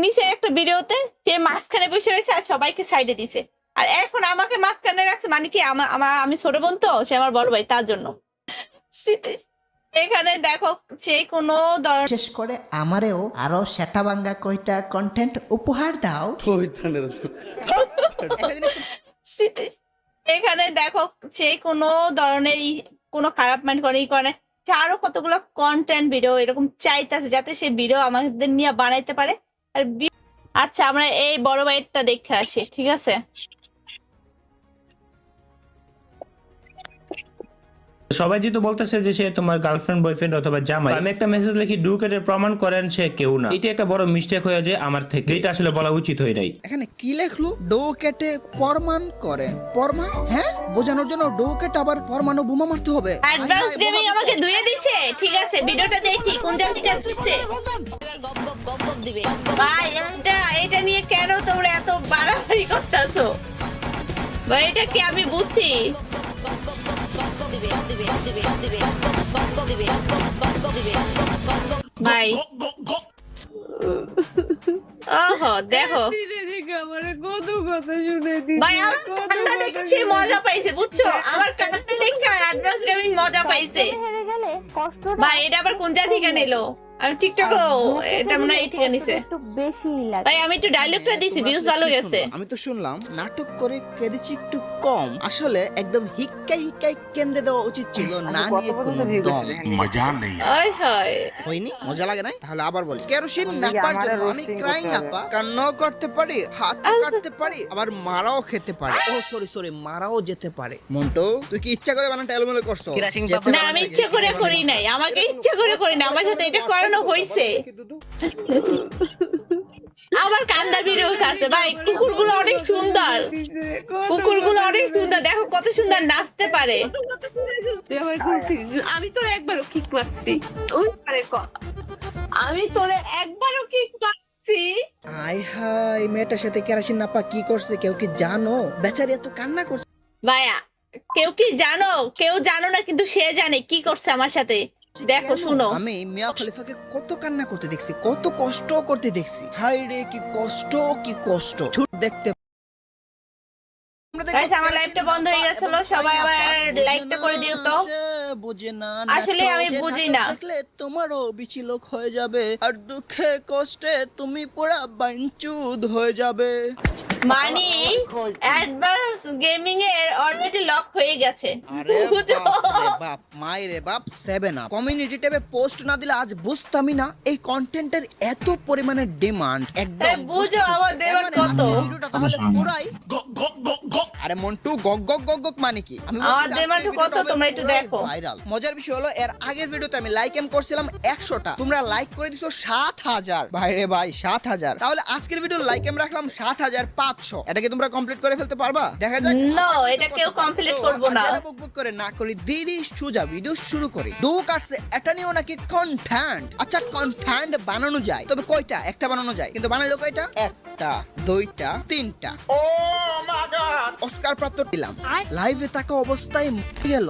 নিচে একটা ভিডিওতে সে মাঝখানে বসে রয়েছে আর সবাইকে সাইডে দিছে, আর এখন আমাকে মাঝখানে রাখছে, মানে কি আমি ছোট বোন তো, সে আমার বড় ভাই, তার জন্য। এখানে দেখো সে কোনো ধরনের বিশেষ করে আমারেও আরো সেটা ভাঙ্গা কয়টা কন্টেন্ট উপহার দাও। এখানে দেখো সে কোনো ধরনের কোনো খারাপ মাইন্ড করে ই করে, সে আরো কতগুলো কন্টেন্ট ভিডিও এরকম চাইতেছে যাতে সে ভিডিও আমাদের নিয়ে বানাইতে পারে। আর আচ্ছা আমরা এই বড় ভাইয়েরটা দেখে আসি, ঠিক আছে? সবাই যেহেতু বলতেছে যে সে তোমার গার্লফ্রেন্ড বয়ফ্রেন্ড অথবা জামাই, আমি একটা মেসেজ লিখি ডু কেটে প্রমাণ করেন সে কেউ না। এটা একটা বড় মিস্টেক হয়ে যায় আমার থেকে, যেটা আসলে বলা উচিত হয় নাই। এখানে কি লেখলো? ডো কেটে প্রমাণ করে। প্রমাণ? হ্যাঁ, বোঝানোর জন্য ডো কেটে আবার পরমাণু বোমা মারতে হবে? অ্যাডভান্স গেমিং আমাকে ধুয়ে দিচ্ছে, ঠিক আছে? ভিডিওটা দেখি কোন জায়গা ধুইছে। গপ গপ গপ গপ দিবে ভাই। এটা নিয়ে কেন তোমরা এত বাড়াবাড়ি করতেছো ভাই? এটা কি আমি বুঝছি ভাই? ওহো দেখো ভাই, আমার কান্না দেখছে মজা পাইছে, বুঝছো? আমার কান্না দেখে অ্যাডভান্স গেমিং মজা পাইছে ভাই। এটা আবার কোন জায়গা থেকে নিলো? আমি টিকটকে এটা মনে হয় এই থেকে নিছে ভাই। আমি একটু ডায়লগটা দিছি, ভিউজ ভালো গেছে। আমি তো শুনলাম নাটক করে কেঁদেছি একটু কম, আসলে একদম হিক্কাই হিক্কাই কেন্দ্রে দেওয়া উচিত ছিল, না নিয়ে কোনো দম। मजा नहीं ওই হয় হয়নি? মজা লাগে নাই? তাহলে আবার বল। কেরোসিন নাপার জন্য আমি ক্রাইং আপা কান্নাও করতে পারি, হাতও কাটতে পারি, আবার মারাও খেতে পারি। ও সরি, মারাও যেতে পারে। মন্টু, তুই কি ইচ্ছা করে বানাটা এলোমেলো করছো? না, আমি ইচ্ছে করে করি নাই, আমাকে ইচ্ছে করে করি না, আমার সাথে এটা করানো হয়েছে। আমার কান্দা ভিডিও ছাড়ছে ভাই। কুকুরগুলো অনেক সুন্দর, কুকুরগুলো অনেক সুন্দর, দেখো কত সুন্দর নাচতে পারে। আমি তোর একবারও কিক মারছি, ওই পারে আমি তোরে একবারও কিক মারছি। আয় হায়, মেয়েটার সাথে কেরোসিন নাপা কি করছে কেউ কি জানো? বেচারি এত কান্না করছে। ভাইয়া কেউ কি জানো? কেউ জানো না, কিন্তু সে জানে কি করছে আমার সাথে। দেখো শুনো, আমি মিয়া খলিফাকে কত কান্না করতে দেখছি, কত কষ্ট করতে দেখছি। হায় রে কি কষ্ট, কি কষ্ট। ছুট দেখতে গাইস আমার লাইভটা বন্ধ হয়ে গেছিল, সবাই আবার লাইকটা করে দিও তো। বুঝে না, আসলে আমি বুঝি না। দেখলে তোমারও বিচি লোক হয়ে যাবে, আর দুঃখে কষ্টে তুমি পুরা বাঞ্চুদ হয়ে যাবে। মানি অ্যাডভান্স গেমিং এর অলরেডি লক হয়ে গেছে। আরে বুঝো? বাপ রে বাপ, মাইরে বাপ, 7 আপ। কমিউনিটি ট্যাবে পোস্ট না দিলে আজ বুঝতামই না এই কন্টেন্টের এত পরিমাণে ডিমান্ড। একদম বুঝো আমার দেবার কত। ভিডিওটা তাহলে পুরাই আরে মন্টু গগ গগ গগ গগ মানে কি? আমি আমার ডিমান্ড কত তোমরা একটু দেখো। ভাইরাল। মজার বিষয় হলো এর আগের ভিডিওতে আমি লাইক এম করছিলাম 100টা, তোমরা লাইক করে দিছো 7000। ভাই রে ভাই 7000। তাহলে আজকের ভিডিও লাইক এম রাখলাম 7500। এটা কি তোমরা কমপ্লিট করে ফেলতে পারবা? দেখা যাক। নো, এটা কেউ কমপ্লিট করবো না। বুক করে না করি, দিদি সুজা ভিডিও শুরু করি। দু কাটছে এটা নিয়েও নাকি কন্টেন্ট। আচ্ছা কন্টেন্ট বানানো যায়, তবে কয়টা? একটা বানানো যায়, কিন্তু বানাইলো কয়টা? একটা, দুইটা, তিনটা। ও মাই গড, অস্কার প্রাপ্ত দিলাম। লাইভে থাকা অবস্থায় মরে গেল।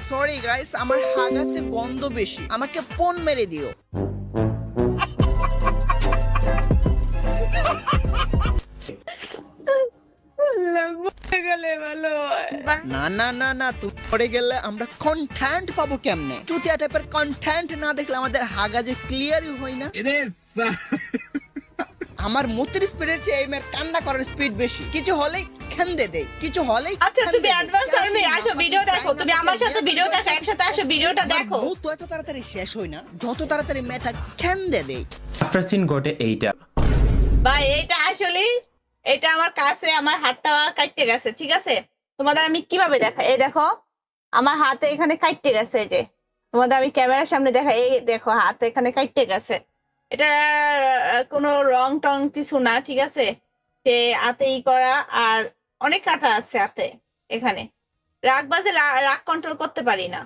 সরি গাইস, আমার হাগাতে গন্ধ বেশি, আমাকে ফোন মেরে দিও। গেলে ভালো হয়। না না না না, তুমি পড়ে গেলে আমরা কন্টেন্ট পাবো কেমনে? চুতিয়া টাইপের কন্টেন্ট না দেখলে আমাদের হাগাজে ক্লিয়ারই হয় না। আমার মতের স্পিডের চেয়ে এমের কান্না করার স্পিড বেশি। কিছু হলেই খেন্দে দেই, কিছু হলেই আচ্ছা তুমি অ্যাডভান্স আর্মি আসো, ভিডিও দেখো। তুমি আমার সাথে ভিডিও দেখো, একসাথে আসো, ভিডিওটা দেখো। তো এত তাড়াতাড়ি শেষ হয় না, যত তাড়াতাড়ি মেটা খেন্দে দেই। আফটার সিন ঘটে এইটা। ভাই এটা আসলে এটা আমার কাছে, আমার হাতটা কাটতে গেছে, ঠিক আছে? তোমাদের আমি কিভাবে দেখাই, এই দেখো আমার হাতে এখানে কাটতে গেছে। এই যে তোমাদের আমি ক্যামেরার সামনে দেখাই, এই দেখো হাত এখানে কাটতে গেছে। এটা কোনো রং টং কিছু না, ঠিক আছে? সে হাতে ই করা, আর অনেক কাটা আছে হাতে। এখানে রাগ বাজে, রাগ কন্ট্রোল করতে পারি না।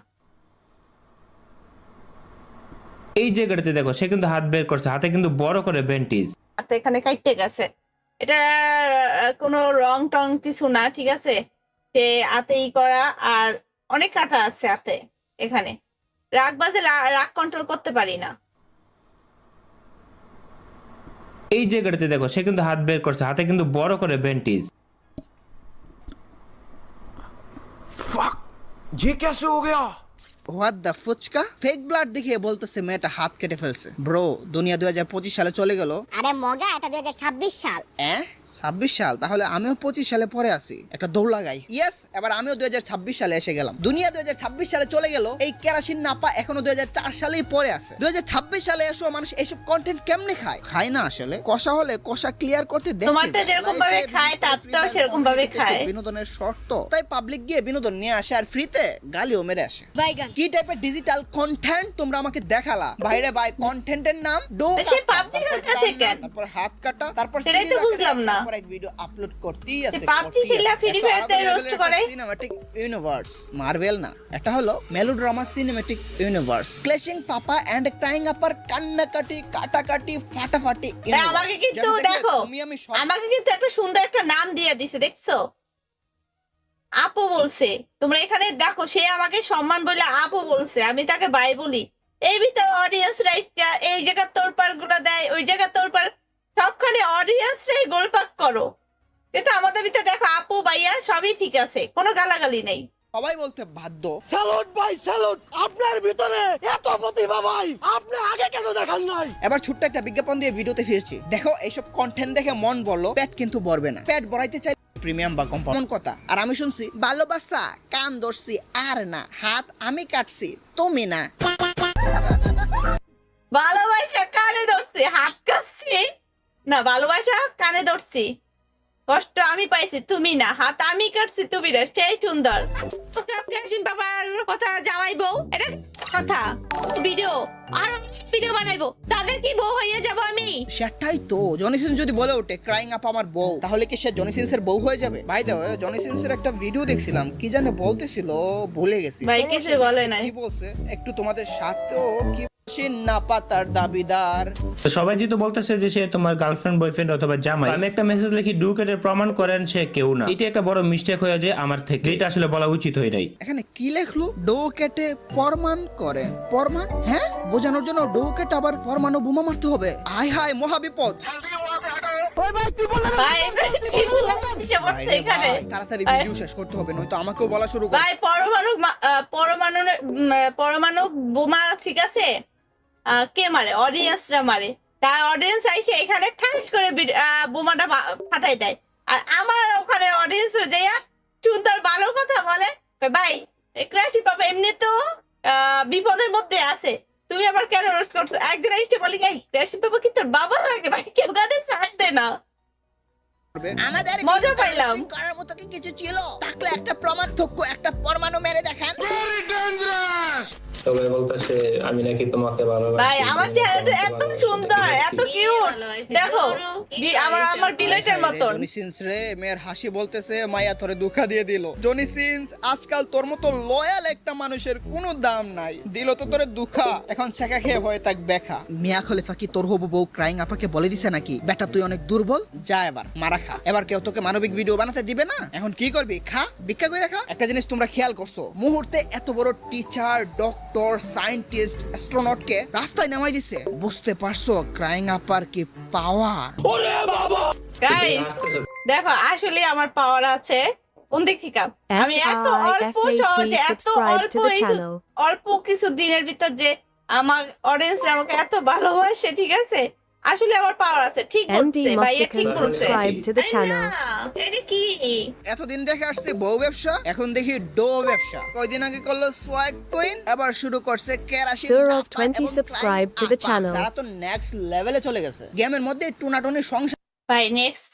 এই জায়গাটাতে দেখো সে কিন্তু হাত বের করছে, হাতে কিন্তু বড় করে ব্যান্ডেজ। হাতে এখানে কাটতে গেছে। এটা কোনো রং টং কিছু না, ঠিক আছে? সে হাতে ই করা, আর অনেক কাটা আছে হাতে। এখানে রাগ বাজে, রাগ কন্ট্রোল করতে পারি না। এই জায়গাটাতে দেখো সে কিন্তু হাত বের করছে, হাতে কিন্তু বড় করে ব্যান্ডেজ। फक ये कैसे हो गया? What the phuchka fake blood দেখিয়ে বলতেছে মেয়েটা হাত কেটে ফেলছে। ব্রো দুনিয়া 2025 সালে চলে গেল। আরে মগা, এটা 2026 সাল। 26 সাল? তাহলে আমিও 25 সালে পরে আছি। একটা দৌড় লাগাই। ইয়েস, এবার আমিও 2026 সালে এসে গেলাম। দুনিয়া 2026 সালে চলে গেল, এই কেরাসিন নাপা এখনো 2004 সালেই পরে আছে। 2026 সালে এসো মানুষ এইসব কন্টেন্ট কেমনে খায়? খায় না আসলে। কষা হলে কষা ক্লিয়ার করতে দেখতে তোমারটা যায়। যেরকম ভাবে Life এ খায় তারটাও সেরকম ভাবে খায়। বিনোদনের শর্ত, তাই পাবলিক গিয়ে বিনোদন নিয়ে আসে আর ফ্রিতে গালিও মেরে আসে। কি টাইপের ডিজিটাল কন্টেন্ট তোমরা আমাকে দেখালা? বাইরে বাই কন্টেন্টের নাম ডো সে PUBG খেলতে থেকে তারপর হাত কাটা, তারপর সেটাই তো বুঝলাম না। তারপর এক ভিডিও আপলোড করতেই আছে। PUBG খেলা ফ্রি ফায়ারতে রোস্ট করে। সিনেম্যাটিক ইউনিভার্স, মার্ভেল না, এটা হলো মেলোড্রামা সিনেম্যাটিক ইউনিভার্স। ক্ল্যাশিং পাপা এন্ড ক্রাইং আপার কান্নাকাটি কাটাকাটি ফাটাফাটি universe। আমাকে কিন্তু যেটা দেখে দেখো, তুমি আমি সব আমাকে কিন্তু একটা সুন্দর একটা নাম দিয়ে দিছে, দেখছো? আপু বলছে। তোমরা এখানে দেখো, সে আমাকে সম্মান বলে আপু বলছে, আমি তাকে ভাই বলি। এই ভিতরে অডিয়েন্স রাইটটা এই জায়গা তোরপাড় গুলা দেয়, ওই জায়গা তোরপাড়, সবখানে অডিয়েন্সরাই গোলপাক করো। কিন্তু আমাদের ভিতরে দেখো আপু ভাইয়া সবই ঠিক আছে, কোনো গালাগালি নেই। সবাই বলতে বাধ্য। স্যালুট ভাই স্যালুট, আপনার ভিতরে এত প্রতিভা ভাই, আপনি আগে কেন দেখান নাই? এবার ছোট্ট একটা বিজ্ঞাপন দিয়ে ভিডিওতে ফিরছি। দেখো এইসব কন্টেন্ট দেখে মন বললো পেট কিন্তু ভরবে না। পেট ভরাইতে চাই প্রিমিয়াম বা কম্পাউন্ড কথা। আর আমি শুনছি ভালোবাসা কান ধরছি আর না, হাত আমি কাটছি তুমি না। ভালোবাসা কানে ধরছি, হাত কাটছি না, ভালোবাসা কানে ধরছি, কষ্ট আমি পাইছি তুমি না, হাত আমি কাটছি তুমি না। সেই সুন্দর বাবার কথা জামাই বউ, এটা কথা ভিডিও আর ভিডিও বানাইবো, তাদের কি বউ হয়ে যাব আমি? সেটাই তো। জনি সিন্স যদি বলে ওঠে ক্রাইং আপ আমার বউ, তাহলে কি সে জনি সিন্সের বউ হয়ে যাবে? ভাই দাও, জনি সিন্সের একটা ভিডিও দেখছিলাম, কি জানে বলতেছিল, ভুলে গেছি। ভাই চলো কিছু শোনো, বলে নাই। কি বলছে একটু তোমাদের সাথেও কি না পাতার দাবিদার। তো সবাই যেহেতু বলতেছে যে সে তোমার গার্লফ্রেন্ড বয়ফ্রেন্ড অথবা জামাই, আমি একটা মেসেজ লিখি ডু কেটে প্রমাণ করেন সে কেউ না। এটা একটা বড় মিস্টেক হয়ে যায় আমার থেকে, যেটা আসলে বলা উচিত হয় নাই। এখানে কি লেখলো? ডো কেটে প্রমাণ করেন। প্রমাণ? হ্যাঁ, বোঝানোর জন্য ডো কেটে আবার পরমাণু বোমা মারতে হবে? আয় হায় মহাবিপদ। ভাই কিসে বলছে ভাইরে এখানে? ভাই, তাড়াতাড়ি ভিডিও শেষ করতে হবে, নয়তো আমাকেও বলা শুরু করে। ভাই পরমাণু বোমা ঠিক আছে, কে মারে? অডিয়েন্সরা মারে। তার অডিয়েন্স আইসে এখানে ঠাস করে বোমাটা ফাটাই দেয়, আর আমার ওখানে অডিয়েন্স যাইয়া সুন্দর ভালো কথা বলে। ভাই ক্রাশি পাপা এমনি তো বিপদের মধ্যে আছে, তুমি আবার কেন রোস্ট করছো? একদিন এসে বলি ক্রাশি পাপা কি তোর বাবা লাগে? ভাই কেউ গানে ছাড় দে না। আমাদের মজা পাইলাম। করার মতো কি কিছু ছিল? থাকলে একটা প্রমাণ থক্কু, একটা পরমাণু মেরে দেখান। সবাই বলতেছে আমি নাকি তোমাকে ভালোবাসি। ভাই আমার চেহারাটা এত সুন্দর, এত কিউট, দেখো আমার বিলেটের মতন। জনি সিন্স রে, মেয়ের হাসি বলতেছে মায়া তোরে দুঃখা দিয়ে দিল। জনি সিন্স, আজকাল তোর মতো লয়াল একটা মানুষের কোনো দাম নাই। দিল তো তোরে দুঃখা, এখন ছেঁকা খেয়ে হয়ে থাক বেখা। মিয়া খলিফা কি তোর হবু বউ ক্রাইং আপাকে বলে দিছে নাকি, বেটা তুই অনেক দুর্বল, যা এবার মারা খা। এবার কেউ তোকে মানবিক ভিডিও বানাতে দিবে না। এখন কি করবি? খা, ভিক্ষা করে খা। একটা জিনিস তোমরা খেয়াল করছো, মুহূর্তে এত বড় টিচার, ডক্টর, সায়েন্টিস্ট, অ্যাস্ট্রোনট কে রাস্তায় নামাই দিছে। বুঝতে পারছো ক্রাইং আপার কি পাওয়ার? গাইস দেখো, আসলে আমার পাওয়ার আছে। কোন দিক থেকে? আমি এত অল্প সহজে, এত অল্প কিছু দিনের ভিতর যে আমার অডিয়েন্সরা আমাকে এত ভালোবাসে, ঠিক আছে? আসলে আমার পাওয়ার আছে। ঠিক বলছে ভাইয়া, ঠিক বলছে। এটা কি? এতদিন দেখে আসছে বউ ব্যবসা, এখন দেখি ডো ব্যবসা। কয়দিন আগে করলো সোয়াগ কুইন, এবার শুরু করছে kerosene. Surov 20 subscribe to the channel. তারা তো নেক্সট লেভেলে চলে গেছে। গেমের মধ্যে টুনাটুনি সংসার। ভাই নেক্সট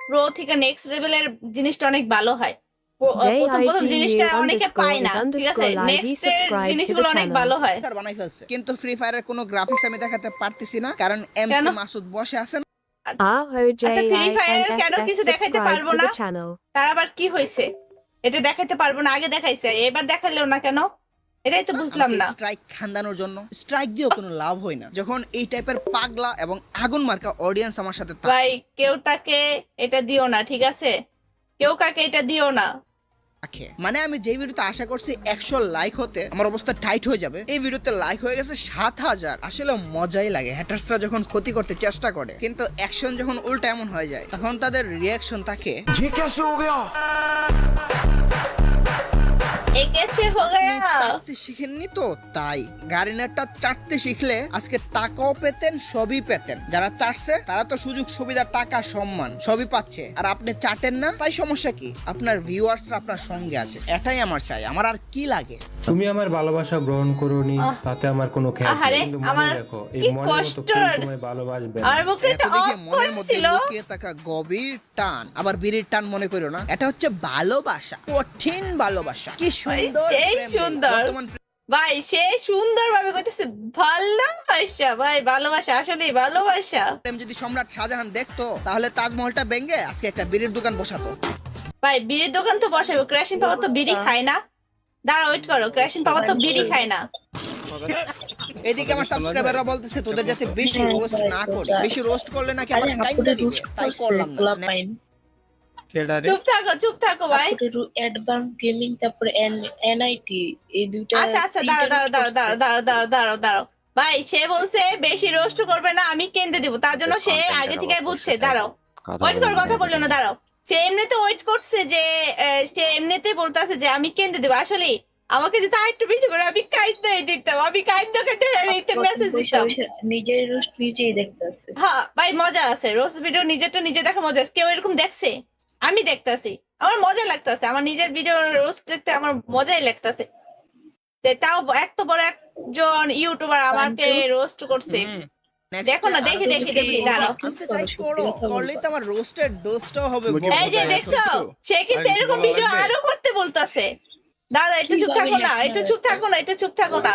প্রো থেকে নেক্সট লেভেলের জিনিসটা অনেক ভালো হয়। প্রথম জিনিসটা অনেকে পায় না, ঠিক আছে? নেক্সট জিনিসগুলো অনেক ভালো হয়। বানাই ফেলছে, কিন্তু ফ্রি ফায়ারের কোনো গ্রাফিক্স আমি দেখাতে পারতেছি না, কারণ এমসি মাসুদ বসে আছেন। আচ্ছা ফ্রি ফায়ার কেন কিছু দেখাইতে পারবো না? তার আবার কি হয়েছে? এটা দেখাইতে পারবো না, আগে দেখাইছে, এবার দেখাইলেও না কেন? এটাই তো বুঝলাম না। স্ট্রাইক খান্দানোর জন্য স্ট্রাইক দিয়েও কোনো লাভ হয় না, যখন এই টাইপের পাগলা এবং আগুন মার্কা অডিয়েন্স আমার সাথে থাকে। ভাই কেউ তাকে এটা দিও না, ঠিক আছে? কেউ কাকে এটা দিও না। রাখে। মানে আমি যে ভিডিওতে আশা করছি 100 লাইক হতে আমার অবস্থা টাইট হয়ে যাবে, এই ভিডিওতে লাইক হয়ে গেছে 7000। আসলে মজাই লাগে হ্যাটার্সরা যখন ক্ষতি করতে চেষ্টা করে, কিন্তু অ্যাকশন যখন উল্টা এমন হয়ে যায় তখন তাদের রিয়াকশন থাকে একেছে হো গয়া। চাটতে শিখেননি তো তাই। গার্ডিনারটা চাটতে শিখলে আজকে টাকাও পেতেন, সবই পেতেন। যারা চাটছে তারা তো সুযোগ সুবিধা, টাকা, সম্মান সবই পাচ্ছে, আর আপনি চাটেন না, তাই সমস্যা কি? আপনার ভিউয়ার্সরা আপনার সঙ্গে আছে, এটাই আমার চাই। আমার আর কি লাগে? তুমি আমার ভালোবাসা গ্রহণ করোনি তাতে আমার কোনো খেয়াল নেই, আহারে, কিন্তু আমার মনে রাখো এই কি মনের মতো কষ্ট। কেউ তোমায় ভালোবাসবে না। আমার বুকে এত একটা দেখে অফ মনের মধ্যে ছিল। লুকিয়ে থাকা গভীর টান, আবার বিড়ির টান মনে করো না, এটা হচ্ছে ভালোবাসা, কঠিন ভালোবাসা। কি সুন্দর এই প্রেম রে। সুন্দর। বর্তমান ভাই সে সুন্দর ভাবে কইতেছে ভালোবাসা, ভাই ভালোবাসা আসলে ভালোবাসা। প্রেম যদি সম্রাট শাহজাহান দেখতো তাহলে তাজমহলটা ভেঙে আজকে একটা বিড়ির দোকান বসাতো। ভাই বিড়ির দোকান তো বসাবো, ক্রাশিন বাবা তো বিড়ি খায় না। দাঁড়া ওয়েট করো, ক্রাশিন বাবা তো বিড়ি খায় না। এদিকে আমার সাবস্ক্রাইবাররা বলতেছে তোদের যাতে বেশি রোস্ট না করে, বেশি রোস্ট করলে নাকি আমার টাইমটা দিবে, তাই করলাম না। চুপ থাকো ভাই। অ্যাডভান্স গেমিং তারপরে এনআইটি এই দুইটা। আচ্ছা আচ্ছা দাঁড়াও। ভাই সে বলছে বেশি রোস্ট করবে না, আমি কেন্দ্রে দিব, তার জন্য সে আগে থেকে বুঝছে। দাঁড়াও ওয়েট করে কথা বললো না, দাঁড়াও। সে এমনিতে ওয়েট করছে যে সে এমনিতে বলতেছে যে আমি কেন্দ্রে দিব। আসলে আমাকে যদি আরেকটু বেশি করে আমি কাইন্দাই দিতাম, আমি কাইন্দা কেটে মেসেজ দিতাম। নিজের রোস্ট নিজেই দেখতেছে। হ্যাঁ ভাই মজা আছে, রোস্ট ভিডিও নিজেরটা নিজে দেখা মজা আছে। কেউ এরকম দেখছে? আমি দেখতাছি, আমার মজা লাগতাছে। আমার নিজের ভিডিও রোস্ট দেখতে আমার মজাই লাগতাছে। তাও এত বড় একজন ইউটিউবার আমাকে রোস্ট করছে। দেখো না, দেখি দাঁড়াও। আমি তো চাই করো, করলেই তো আমার রোস্টেড ডোজটাও হবে। এই যে দেখছো, সে কিন্তু এরকম ভিডিও আরো করতে বলতাছে। দাদা একটু চুপ থাকো না, একটু চুপ থাকো না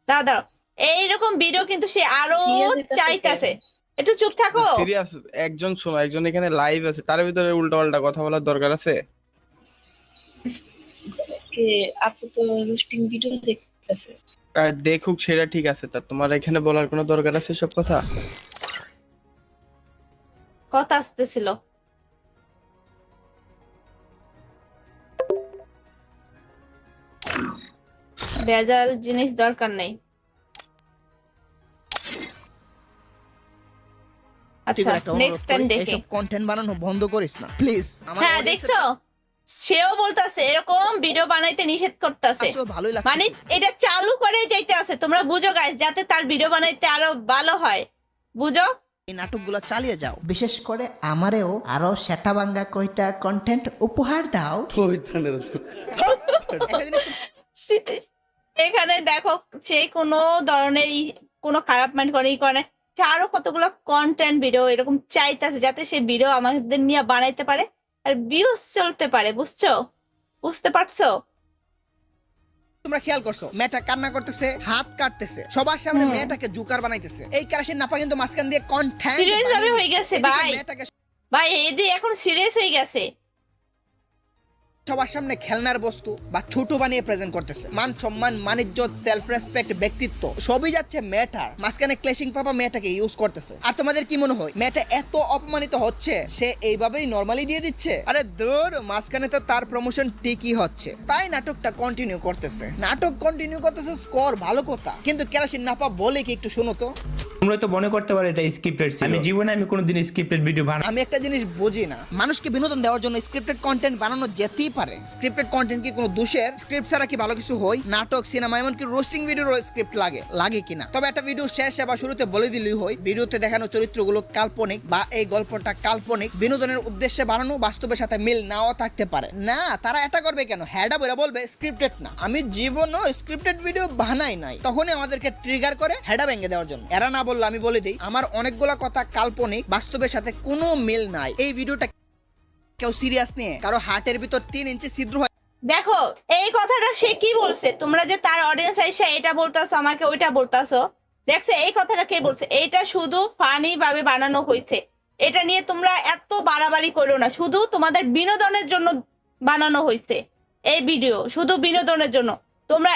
দাদা। এইরকম ভিডিও কিন্তু সে আরো চাইতাছে, একটু চুপ থাকো। সিরিয়াস একজন শোনো, একজন এখানে লাইভ আছে, তার ভিতরে উল্টাপাল্টা কথা বলার দরকার আছে? আপনি তো রোস্টিং ভিডিও দেখতেছে। দেখুক সেটা ঠিক আছে, তা তোমার এখানে বলার কোনো দরকার আছে সব কথা? কথা আসতেছিল। ভেজাল জিনিস দরকার নেই। আচ্ছা নেক্সট টাইম দেখে। এসব কন্টেন্ট বানানো বন্ধ করিস না প্লিজ। হ্যাঁ দেখছো, সেও বলতাছে এরকম ভিডিও বানাইতে নিষেধ করতেছে। ভালোই লাগছে। মানে এটা চালু করে যাইতে আছে, তোমরা বুঝো গাইস, যাতে তার ভিডিও বানাইতে আরো ভালো হয়, বুঝো। এই নাটকগুলো চালিয়ে যাও, বিশেষ করে আমারেও আরো সেটা ভাঙ্গা কয়টা কন্টেন্ট উপহার দাও। একটা জিনিস এখানে দেখো, সে কোনো ধরনের কোনো খারাপ মাইন্ড করে না। সে আরো কতগুলো কন্টেন্ট ভিডিও এরকম চাইতেছে যাতে সে ভিডিও আমাদের নিয়ে বানাইতে পারে আর ভিউজ চলতে পারে, বুঝতে পারছো? তোমরা খেয়াল করছো মেয়েটা কান্না করতেছে, হাত কাটতেছে, সবার সামনে মেয়েটাকে জুকার বানাইতেছে। এই কারাশির নাপা কিন্তু মাঝখান দিয়ে কন্টেন্ট সিরিয়াস ভাবে হয়ে গেছে ভাই। ভাই এদি এখন সিরিয়াস হয়ে গেছে। সবার সামনে খেলনার বস্তু বা ছোট বানিয়ে প্রেজেন্ট করতেছে। মান সম্মান, মানিজ্জত, সেলফ রেসপেক্ট, ব্যক্তিত্ব সবই যাচ্ছে মেয়েটার। মাঝখানে ক্লেশিং পাপা মেয়েটাকে ইউজ করতেছে। আর তোমাদের কি মনে হয় মেয়েটা এত অপমানিত হচ্ছে সে এইভাবেই নরমালি দিয়ে দিচ্ছে? আরে দূর, মাঝখানে তো তার প্রমোশন ঠিকই হচ্ছে, তাই নাটকটা কন্টিনিউ করতেছে। স্কোর ভালো কথা, কিন্তু কেরাসিন নাপা বলে কি একটু শোনো তো। তোমরা তো মনে করতে পারো এটা স্ক্রিপ্টেড ছিল। আমি জীবনে কোনোদিন স্ক্রিপ্টেড ভিডিও বানাই। আমি একটা জিনিস বুঝি না, মানুষকে বিনোদন দেওয়ার জন্য স্ক্রিপ্টেড কন্টেন্ট বানানো যেতেই পারে। স্ক্রিপ্টেড কন্টেন্ট কি কোনো দোষের? স্ক্রিপ্ট ছাড়া কি ভালো কিছু হয়? নাটক, সিনেমা, এমনকি রোস্টিং ভিডিওর স্ক্রিপ্ট লাগে কিনা? তবে একটা ভিডিও শেষে বা শুরুতে বলে দিলেই হয় ভিডিওতে দেখানো চরিত্রগুলো কাল্পনিক বা এই গল্পটা কাল্পনিক, বিনোদনের উদ্দেশ্যে বানানো, বাস্তবের সাথে মিল নাও থাকতে পারে। না, তারা এটা করবে কেন? হ্যাডা বইরা বলবে স্ক্রিপ্টেড না। আমি জীবনও স্ক্রিপ্টেড ভিডিও বানাই নাই, তখনই আমাদেরকে ট্রিগার করে হেডা ভেঙে দেওয়ার জন্য। এরা না বললে আমি বলে দিই, আমার অনেকগুলো কথা কাল্পনিক, বাস্তবের সাথে কোনো মিল নাই। এই ভিডিওটা কেউ সিরিয়াস নিয়ে কারো হার্টের ভিতর 3 ইঞ্চি ছিদ্র হয়। দেখো এই কথাটা সে কি বলছে, তোমরা যে তার অডিয়েন্স এসে এটা বলতাছো, আমাকে ওইটা বলতাছো, দেখছো এই কথাটা কে বলছে? এটা শুধু ফানি ভাবে বানানো হয়েছে। এটা নিয়ে তোমরা এত বাড়াবাড়ি করো না, শুধু তোমাদের বিনোদনের জন্য বানানো হয়েছে এই ভিডিও, শুধু বিনোদনের জন্য। তোমরা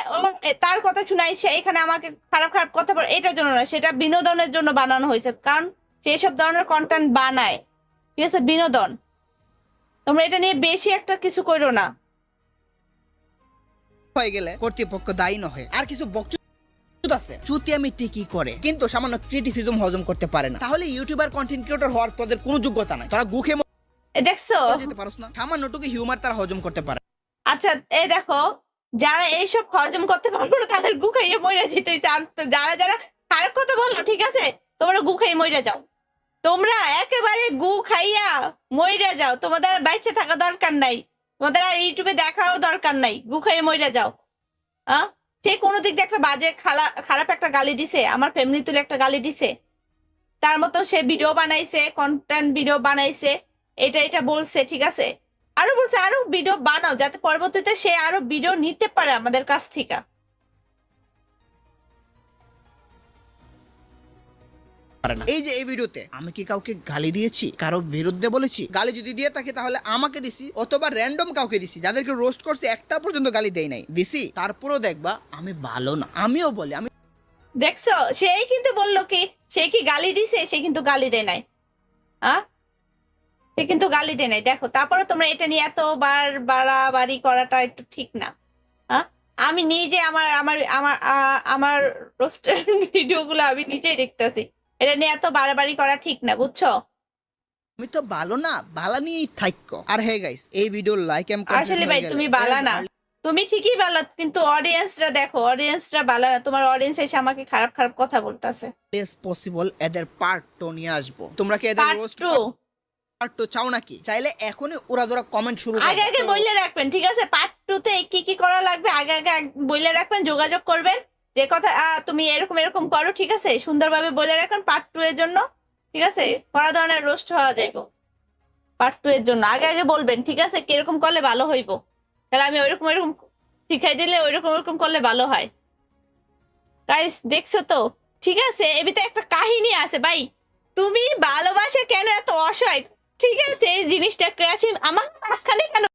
তার কথা শুনাই সে এখানে আমাকে খারাপ কথা বলে, এটার জন্য না, সেটা বিনোদনের জন্য বানানো হয়েছে। কারণ সেই সব ধরনের কন্টেন্ট বানায়, ঠিক আছে, বিনোদন। তোমরা এটা নিয়ে বেশি একটা কিছু করো না, হয়ে গেলে কর্তৃপক্ষ দায়ী নয়। আর কিছু বকচুদ আছে চুতিয়ামি ঠিকই করে কিন্তু সামান্য ক্রিটিসিজম হজম করতে পারে না। তাহলে ইউটিউবার কন্টেন্ট ক্রিয়েটর হওয়ার তোদের কোনো যোগ্যতা নাই। তোরা গুখে দেখছো? যেতে পারোস না, সামান্যটুকু হিউমার তারা হজম করতে পারে। আচ্ছা এই দেখো, যারা এইসব হজম করতে পারবো না তাদের গু খাইয়ে মরে যেতে হইছে। আর যারা যারা খারাপ কথা বলো, ঠিক আছে, তোমরা গু খাইয়ে মরে যাও। তোমরা একেবারে গু খাইয়া মরে যাও, তোমাদের আর বাইচে থাকা দরকার নাই, তোমাদের আর ইউটিউবে দেখারও দরকার নাই, গু খাইয়ে মরে যাও। সে কোনো দিক দিয়ে একটা বাজে খারাপ একটা গালি দিছে, আমার ফ্যামিলি তুলে একটা গালি দিছে, তার মতো সে ভিডিও বানাইছে, কন্টেন্ট ভিডিও বানাইছে, এটা বলছে, ঠিক আছে, আরো বলছে আরো ভিডিও বানাও যাতে পরবর্তীতে সে আরো ভিডিও নিতে পারে আমাদের কাছ থেকে। এই যে এই ভিডিওতে আমি কি কাউকে গালি দিয়েছি, কারো বিরুদ্ধে বলেছি? গালি যদি দিয়ে থাকি তাহলে আমাকে দিছি অথবা র্যান্ডম কাউকে দিছি, যাদেরকে রোস্ট করছে একটা পর্যন্ত গালি দেই নাই, দিছি। তারপরেও দেখবা আমি ভালো না, আমিও বলি আমি। দেখছো, সেই কিন্তু বললো কি, সে কি গালি দিছে? সে কিন্তু গালি দেয় নাই, সে কিন্তু গালি দেয় নাই। দেখো, তারপরে তোমরা এটা নিয়ে এত বাড়াবাড়ি করাটা একটু ঠিক না। আমি নিজে আমার আমার আমার আমার রোস্টের ভিডিও গুলো আমি নিজেই দেখতেছি, এটা নিয়ে এত বাড়াবাড়ি করা ঠিক না, বুঝছো? আমি তো ভালো না, ভালো নিয়েই থাকো। আর হে গাইস, এই ভিডিও লাইক এম আসলে ভাই তুমি বালা না, তুমি ঠিকই বালা, কিন্তু অডিয়েন্সরা দেখো, অডিয়েন্সরা বালা না। তোমার অডিয়েন্স এসে আমাকে খারাপ খারাপ কথা বলতেছে। ইজ পসিবল এদের পার্ট 2 নিয়ে আসবো। তোমরা কি এদের পার্ট রোস্ট 2 পার্ট 2 চাও নাকি? চাইলে এখনই ওরা কমেন্ট শুরু করো। আগে বইলে রাখবেন, ঠিক আছে? পার্ট 2 তে কি কি করা লাগবে আগে বইলে রাখবেন, যোগাযোগ করবেন, যে কথা তুমি এরকম করো, ঠিক আছে, সুন্দরভাবে বলে রাখবেন পার্ট 2 এর জন্য, ঠিক আছে? কড়া ধরনের রোস্ট হওয়া যাইব পার্ট 2 এর জন্য, আগে বলবেন, ঠিক আছে, কিরকম করলে ভালো হইব, তাহলে আমি ওইরকম শিখাই দিলে ওইরকম করলে ভালো হয়। গাইস দেখছো তো, ঠিক আছে, এর ভিতরে একটা কাহিনী আছে ভাই। তুমি ভালোবাসা কেন এত অসহায়, ঠিক আছে, এই জিনিসটা ক্রাশ আমার মাঝখানে কেন